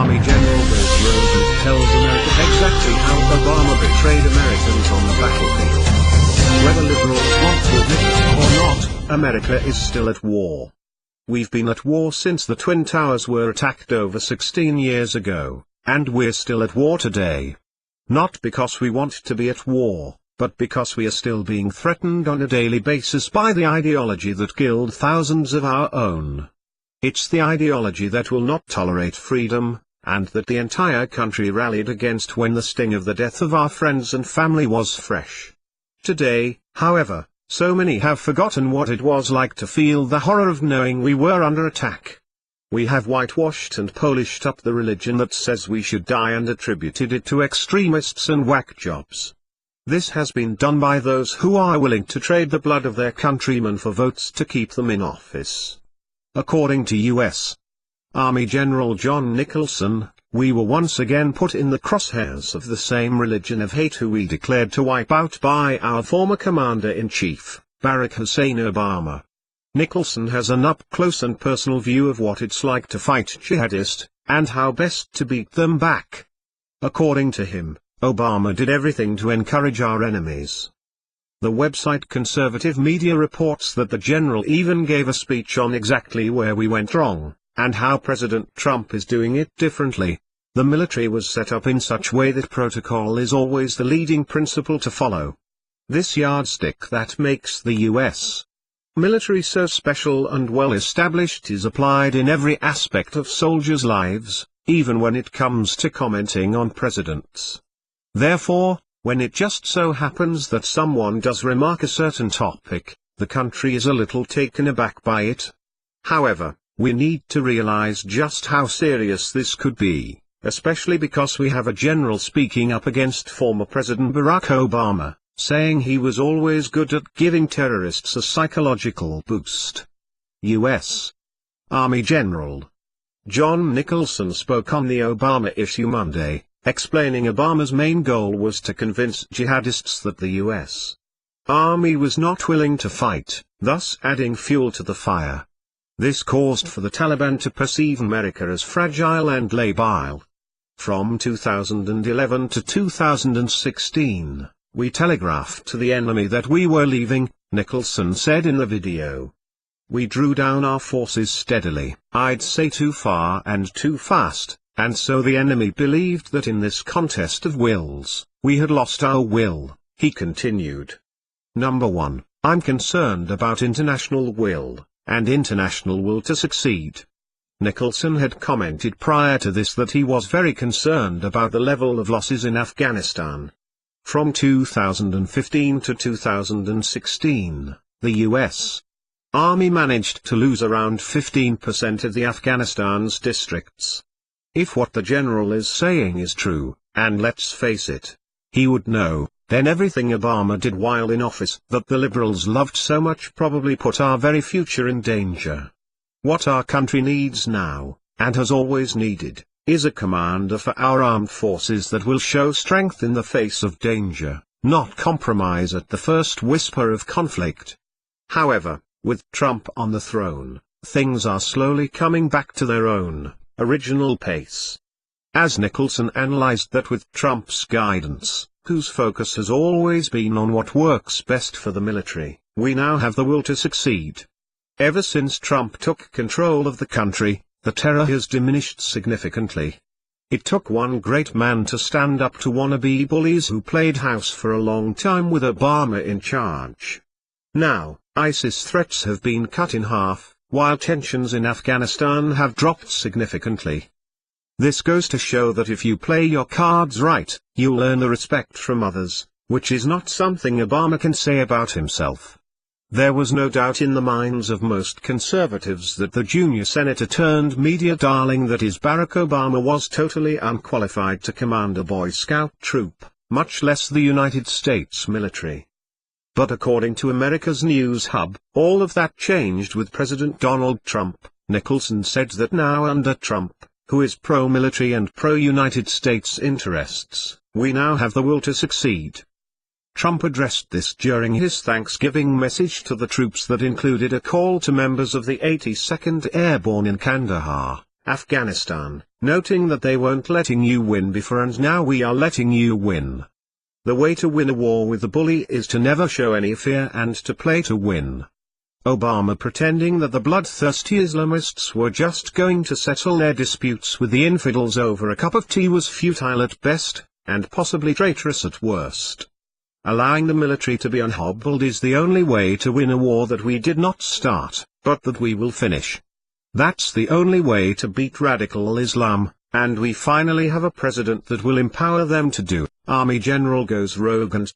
Army General Bill Rogers tells America exactly how Obama betrayed Americans on the battlefield. Whether liberals want to admit it or not, America is still at war. We've been at war since the Twin Towers were attacked over 16 years ago, and we're still at war today. Not because we want to be at war, but because we are still being threatened on a daily basis by the ideology that killed thousands of our own. It's the ideology that will not tolerate freedom, and that the entire country rallied against when the sting of the death of our friends and family was fresh. Today, however, so many have forgotten what it was like to feel the horror of knowing we were under attack. We have whitewashed and polished up the religion that says we should die and attributed it to extremists and whack jobs. This has been done by those who are willing to trade the blood of their countrymen for votes to keep them in office. According to U.S. Army General John Nicholson, we were once again put in the crosshairs of the same religion of hate who we declared to wipe out by our former Commander-in-Chief, Barack Hussein Obama. Nicholson has an up-close and personal view of what it's like to fight jihadists, and how best to beat them back. According to him, Obama did everything to encourage our enemies. The website Conservative Media reports that the general even gave a speech on exactly where we went wrong, and how President Trump is doing it differently. The military was set up in such way that protocol is always the leading principle to follow. This yardstick that makes the U.S. military so special and well established is applied in every aspect of soldiers' lives, even when it comes to commenting on presidents. Therefore, when it just so happens that someone does remark a certain topic, the country is a little taken aback by it. However, we need to realize just how serious this could be, especially because we have a general speaking up against former President Barack Obama, saying he was always good at giving terrorists a psychological boost. U.S. Army General John Nicholson spoke on the Obama issue Monday, explaining Obama's main goal was to convince jihadists that the U.S. Army was not willing to fight, thus adding fuel to the fire. This caused for the Taliban to perceive America as fragile and labile. From 2011 to 2016, we telegraphed to the enemy that we were leaving, Nicholson said in the video. We drew down our forces steadily, I'd say too far and too fast, and so the enemy believed that in this contest of wills, we had lost our will, he continued. Number 1, I'm concerned about international will, and international will to succeed. Nicholson had commented prior to this that he was very concerned about the level of losses in Afghanistan. From 2015 to 2016, the U.S. Army managed to lose around 15% of the Afghanistan's districts. If what the general is saying is true, and let's face it, he would know, then everything Obama did while in office that the liberals loved so much probably put our very future in danger. What our country needs now, and has always needed, is a commander for our armed forces that will show strength in the face of danger, not compromise at the first whisper of conflict. However, with Trump on the throne, things are slowly coming back to their own original pace. As Nicholson analyzed that with Trump's guidance, whose focus has always been on what works best for the military, we now have the will to succeed. Ever since Trump took control of the country, the terror has diminished significantly. It took one great man to stand up to wannabe bullies who played house for a long time with Obama in charge. Now, ISIS threats have been cut in half, while tensions in Afghanistan have dropped significantly. This goes to show that if you play your cards right, you'll earn the respect from others, which is not something Obama can say about himself. There was no doubt in the minds of most conservatives that the junior senator turned media darling that is Barack Obama was totally unqualified to command a Boy Scout troop, much less the United States military. But according to America's News Hub, all of that changed with President Donald Trump. Nicholson said that now under Trump, who is pro-military and pro-United States interests, we now have the will to succeed. Trump addressed this during his Thanksgiving message to the troops that included a call to members of the 82nd Airborne in Kandahar, Afghanistan, noting that they weren't letting you win before and now we are letting you win. The way to win a war with the bully is to never show any fear and to play to win. Obama pretending that the bloodthirsty Islamists were just going to settle their disputes with the infidels over a cup of tea was futile at best, and possibly traitorous at worst. Allowing the military to be unhobbled is the only way to win a war that we did not start, but that we will finish. That's the only way to beat radical Islam, and we finally have a president that will empower them to do. Army general goes rogue and